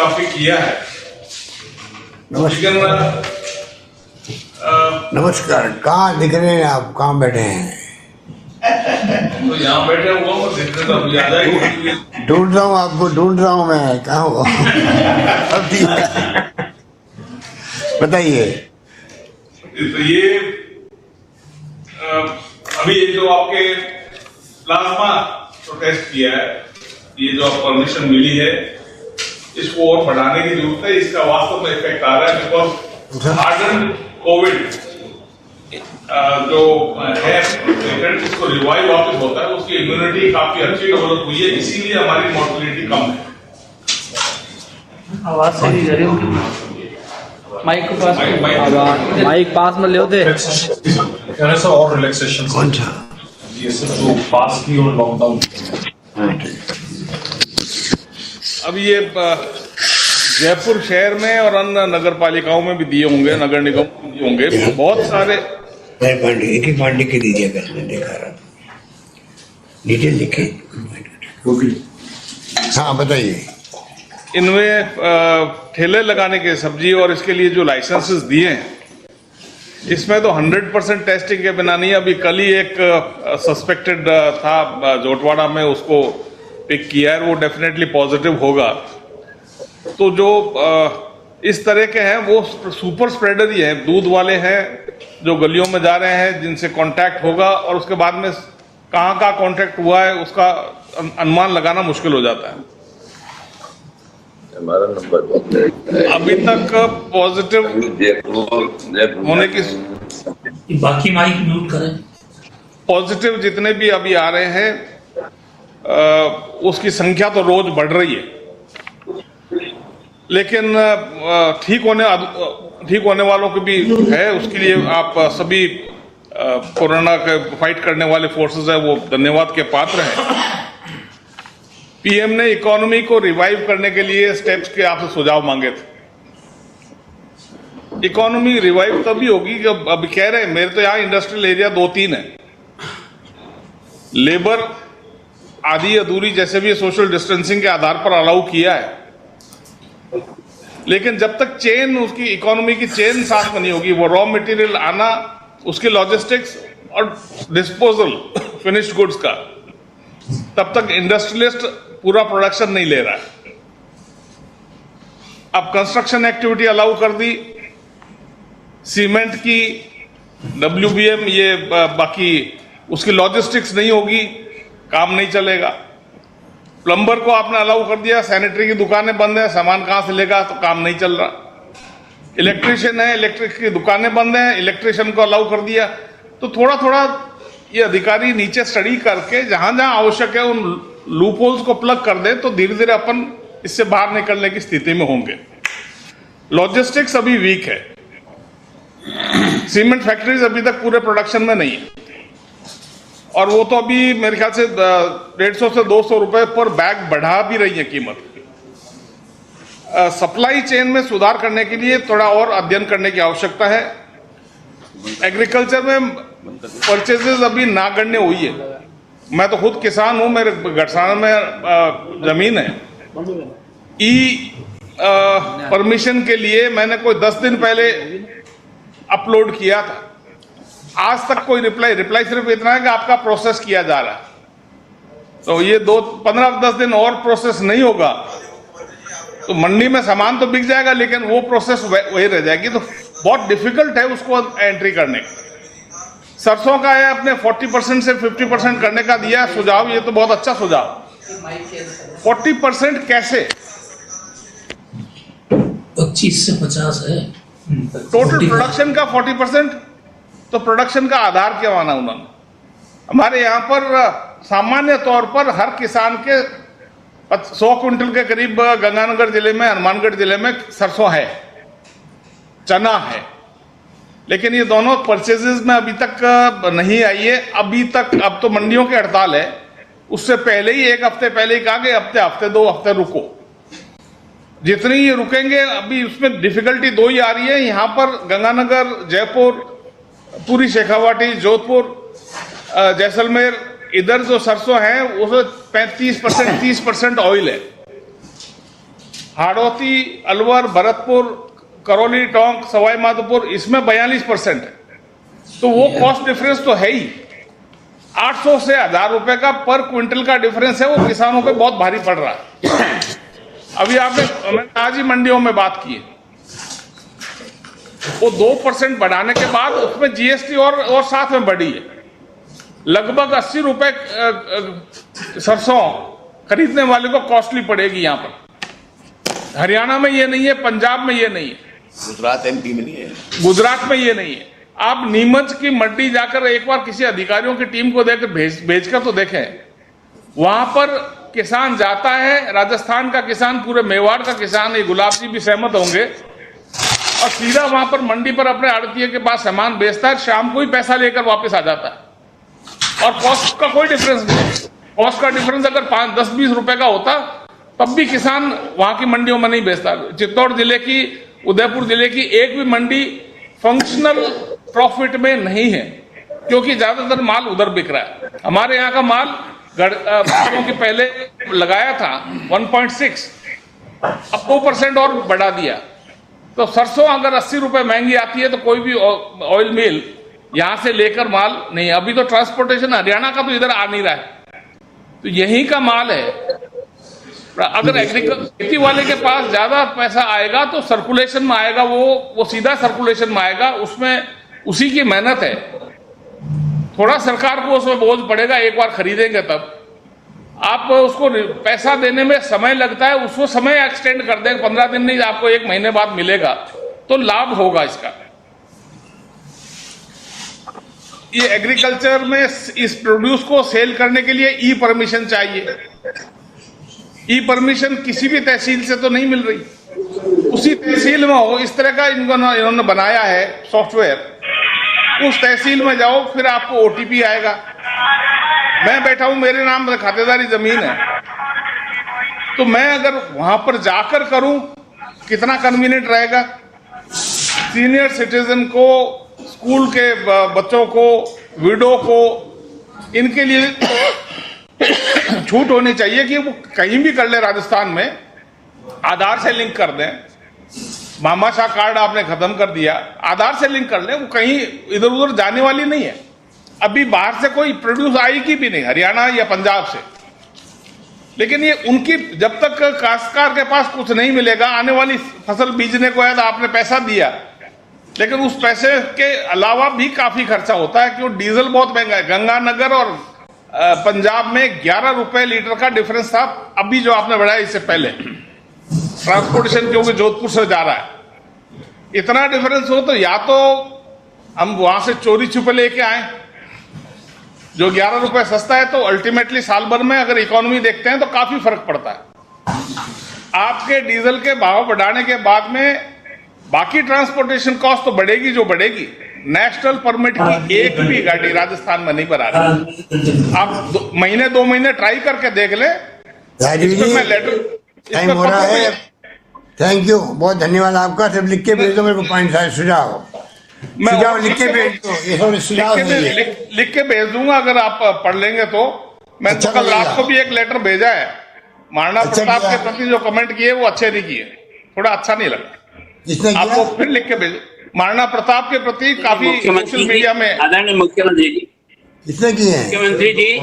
काफी किया है। नमस्कार। नमस्कार। कहाँ दिख रहे हैं आप? कहाँ बैठे हैं? तो यहाँ बैठे हुआ हूँ, दिखने तो अभी आ जाएगी। ढूंढ रहा हूँ आपको, ढूंढ रहा हूँ मैं। कहाँ हो? अब ठीक है। बताइए। तो ये अभी ये जो आपके प्लाज्मा तो टेस्ट किया है, ये जो आप परमिशन मिली है, इसको और बढ़ाने की जरूरत है। इसका वास्तव में इफेक्ट आ रहा है बिकॉज हार्डन कोविड जो है पेशेंट, इसको रिवाइव वापस होता है, उसकी इम्यूनिटी काफी अच्छी डेवलप हुई है, इसीलिए हमारी मॉर्टिलिटी कम है। आवाज सही जा रही है। माइक के पास, माइक पास में ले होते सर। और रिलैक्सेशन कौन सा? ये सब जो पास की और लॉकडाउन। अब ये जयपुर शहर में और अन्य नगर पालिकाओं में भी दिए होंगे, नगर निगम दिए होंगे, बहुत सारे। पांडे, एक ही पांडे के दीजिए अगर मैं देखा रहा। डिटेल लिखे। हाँ बताइए। इनमें ठेले लगाने के सब्जी और इसके लिए जो लाइसेंसेस दिए हैं, इसमें तो 100% टेस्टिंग के बिना नहीं। अभी कल ही एक सस्पेक्टेड था जोटवाड़ा में, उसको पिक किया है, वो डेफिनेटली पॉजिटिव होगा। तो जो इस तरह के हैं वो सुपर स्प्रेडर ही हैं, दूध वाले हैं जो गलियों में जा रहे हैं, जिनसे कांटेक्ट होगा और उसके बाद में कहाँ का कांटेक्ट हुआ है उसका अनुमान लगाना मुश्किल हो जाता है। हमारा नंबर अभी तक पॉजिटिव होने की, बाकी माइक म्यूट करें। पॉजिटिव जितने भी अभी आ रहे हैं उसकी संख्या तो रोज बढ़ रही है, लेकिन ठीक होने वालों की भी है। उसके लिए आप सभी कोरोना के फाइट करने वाले फोर्सेस है वो धन्यवाद के पात्र हैं। पीएम ने इकोनॉमी को रिवाइव करने के लिए स्टेप्स के आपसे सुझाव मांगे थे। इकोनॉमी रिवाइव तभी होगी जब, अब कह रहे हैं मेरे तो यहाँ इंडस्ट्रियल एरिया 2-3 है, लेबर आधी अधूरी जैसे भी सोशल डिस्टेंसिंग के आधार पर अलाउ किया है, लेकिन जब तक चेन, उसकी इकोनॉमी की चेन साथ में नहीं होगी, वो रॉ मटेरियल आना, उसकी लॉजिस्टिक्स और डिस्पोजल फिनिश्ड गुड्स का, तब तक इंडस्ट्रियलिस्ट पूरा प्रोडक्शन नहीं ले रहा है। अब कंस्ट्रक्शन एक्टिविटी अलाउ कर दी, सीमेंट की, WBM, ये बाकी उसकी लॉजिस्टिक्स नहीं होगी, काम नहीं चलेगा। प्लम्बर को आपने अलाउ कर दिया, सैनिटरी की दुकानें बंद है, सामान कहां से लेगा, तो काम नहीं चल रहा। इलेक्ट्रिशियन है, इलेक्ट्रिक की दुकानें बंद हैं, इलेक्ट्रिशियन को अलाउ कर दिया। तो थोड़ा थोड़ा ये अधिकारी नीचे स्टडी करके जहां जहां आवश्यक है उन लूप होल्स को प्लग कर दे, तो धीरे धीरे अपन इससे बाहर निकलने की स्थिति में होंगे। लॉजिस्टिक्स अभी वीक है, सीमेंट फैक्ट्रीज अभी तक पूरे प्रोडक्शन में नहीं है, और वो तो अभी मेरे ख्याल से 150 से 200 रुपए पर बैग बढ़ा भी रही है कीमत। सप्लाई चेन में सुधार करने के लिए थोड़ा और अध्ययन करने की आवश्यकता है। एग्रीकल्चर में परचेजेस अभी नागण्य हुई है। मैं तो खुद किसान हूं, मेरे गढ़साना में जमीन है। परमिशन के लिए मैंने कोई 10 दिन पहले अपलोड किया था, आज तक कोई रिप्लाई सिर्फ इतना है कि आपका प्रोसेस किया जा रहा है। तो ये 15-10 दिन और प्रोसेस नहीं होगा तो मंडी में सामान तो बिक जाएगा, लेकिन वो प्रोसेस वही रह जाएगी। तो बहुत डिफिकल्ट है उसको एंट्री करने का। सरसों का है, अपने 40% से 50% करने का दिया सुझाव, ये तो बहुत अच्छा सुझाव। 40% कैसे? 25 से 50 है टोटल प्रोडक्शन का 40%। तो प्रोडक्शन का आधार क्या माना उन्होंने? हमारे यहाँ पर सामान्य तौर पर हर किसान के 100 क्विंटल के करीब गंगानगर जिले में, हनुमानगढ़ जिले में सरसों है, चना है, लेकिन ये दोनों परचेजेस में अभी तक नहीं आई है। अभी तक, अब तो मंडियों की हड़ताल है, उससे पहले ही 1 हफ्ते पहले ही कहा कि हफ्ते 2 हफ्ते रुको। जितनी ये रुकेंगे, अभी उसमें डिफिकल्टी 2 ही आ रही है। यहाँ पर गंगानगर, जयपुर, पूरी शेखावाटी, जोधपुर, जैसलमेर, इधर जो सरसों है वो 35% 30% ऑयल है। हाड़ौती, अलवर, भरतपुर, करौली, टोंक, सवाई माधोपुर, इसमें 42% है। तो वो कॉस्ट डिफरेंस तो है ही। 800 से 1000 रुपए का पर क्विंटल का डिफरेंस है, वो किसानों पे बहुत भारी पड़ रहा है। अभी मैंने आज ही मंडियों में बात की है, वो 2% बढ़ाने के बाद उसमें जीएसटी और साथ में बढ़ी है। लगभग 80 रुपए सरसों खरीदने वाले को कॉस्टली पड़ेगी। यहाँ पर हरियाणा में ये नहीं है, पंजाब में ये नहीं है, गुजरात एमपी में नहीं है, गुजरात में ये नहीं है। आप नीमच की मंडी जाकर एक बार किसी अधिकारियों की टीम को देकर भेजकर तो देखें। वहां पर किसान जाता है, राजस्थान का किसान, पूरे मेवाड़ का किसान, ये गुलाब जी भी सहमत होंगे, और सीधा वहां पर मंडी पर अपने आड़तिये के पास सामान बेचता है, शाम को ही पैसा लेकर वापस आ जाता है, और कॉस्ट का कोई डिफरेंस नहीं। कॉस्ट का डिफरेंस अगर 5, 10, 20 रुपए का होता तब भी किसान वहां की मंडियों में नहीं बेचता। चित्तौड़ जिले की, उदयपुर जिले की एक भी मंडी फंक्शनल प्रॉफिट में नहीं है, क्योंकि ज्यादातर माल उधर बिक रहा है। हमारे यहाँ का माल क्योंकि पहले लगाया था 1.6, अब 2% और बढ़ा दिया। तो सरसों अगर 80 रुपए महंगी आती है तो कोई भी ऑयल मिल यहां से लेकर माल नहीं, अभी तो ट्रांसपोर्टेशन हरियाणा का तो इधर आ नहीं रहा है, तो यही का माल है। अगर एग्रीकल्चर खेती वाले के पास ज्यादा पैसा आएगा तो सर्कुलेशन में आएगा, वो सीधा सर्कुलेशन में आएगा, उसमें उसी की मेहनत है। थोड़ा सरकार को उसमें बोझ पड़ेगा, एक बार खरीदेंगे तब। आप उसको पैसा देने में समय लगता है, उसको समय एक्सटेंड कर दें, 15 दिन नहीं, आपको 1 महीने बाद मिलेगा, तो लाभ होगा इसका। ये एग्रीकल्चर में इस प्रोड्यूस को सेल करने के लिए ई परमिशन चाहिए। ई परमिशन किसी भी तहसील से तो नहीं मिल रही, उसी तहसील में हो, इस तरह का इन्होंने बनाया है सॉफ्टवेयर। उस तहसील में जाओ, फिर आपको ओटीपी आएगा। मैं बैठा हूं, मेरे नाम पर खातेदारी जमीन है, तो मैं अगर वहां पर जाकर करूं, कितना कन्वीनियंट रहेगा। सीनियर सिटीजन को, स्कूल के बच्चों को, विडो को, इनके लिए छूट होनी चाहिए कि वो कहीं भी कर ले। राजस्थान में आधार से लिंक कर दें, मामाशाह कार्ड आपने खत्म कर दिया, आधार से लिंक कर ले, वो कहीं इधर उधर जाने वाली नहीं है। अभी बाहर से कोई प्रोड्यूस आएगी भी नहीं, हरियाणा या पंजाब से। लेकिन ये उनकी, जब तक काश्तकार के पास कुछ नहीं मिलेगा, आने वाली फसल बीजने को है तो आपने पैसा दिया, लेकिन उस पैसे के अलावा भी काफी खर्चा होता है, क्योंकि डीजल बहुत महंगा है। गंगानगर और पंजाब में 11 रुपए लीटर का डिफरेंस था, अभी जो आपने बढ़ाया इससे पहले ट्रांसपोर्टेशन, क्योंकि जोधपुर से जा रहा है। इतना डिफरेंस हो तो या तो हम वहां से चोरी छुपे लेके आए, जो 11 रुपए सस्ता है, तो अल्टीमेटली साल भर में अगर इकोनॉमी देखते हैं तो काफी फर्क पड़ता है। आपके डीजल के भाव बढ़ाने के बाद में बाकी ट्रांसपोर्टेशन कॉस्ट तो बढ़ेगी जो बढ़ेगी। नेशनल परमिट की एक भी गाड़ी राजस्थान में नहीं बना रही। आप 2 महीने ट्राई करके देख ले। राजीव जी, टाइम हो रहा है। थैंक यू, बहुत धन्यवाद आपका। सब लिख के भेज दो मेरे को, पॉइंट सुझाव लिख के भेज दो। ये सब सुझाव लिख के भेज दूंगा, अगर आप पढ़ लेंगे तो। मैं तो कल रात को भी एक लेटर भेजा है, महाराणा प्रताप के प्रति जो कमेंट किए वो अच्छे नहीं किए, थोड़ा अच्छा नहीं लगा। आपको फिर लिख के भेज। महाराणा प्रताप के प्रति काफी सोशल मीडिया में आदरणीय मुख्यमंत्री जी, किसने किए हैं? मुख्यमंत्री जी